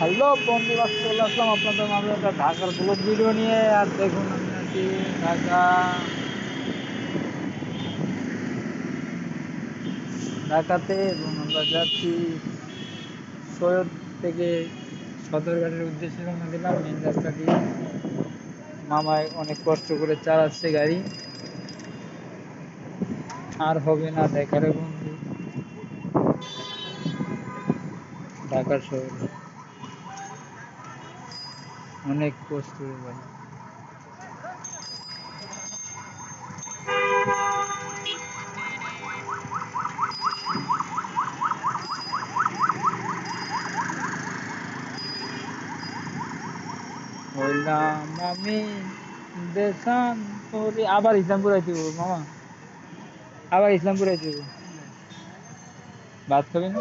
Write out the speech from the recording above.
Hello বন্ধুরা, চলে আসলাম আপনাদের মাঝে একটা ঢাকার ব্লগ ভিডিও নিয়ে। আর দেখুন, আমি আছি ঢাকাতে, এবং আমরা যাচ্ছি সৈয়দ থেকে সদরঘাটের উদ্দেশ্যে রওনা দিলাম মেন রাস্তা দিয়ে। মামায় অনেক কষ্ট করে চালাচ্ছে গাড়ি, আর হবে না দেখারে বন্ধু ঢাকার শহরে। অনেক কষ্ট রে ভাই। হইলাম আমি দেশান তোরে, আবার ইসলামপুর আইতে হইবো মামা, আবার ইসলামপুর আইতে হইবো। ভাত খাবি না?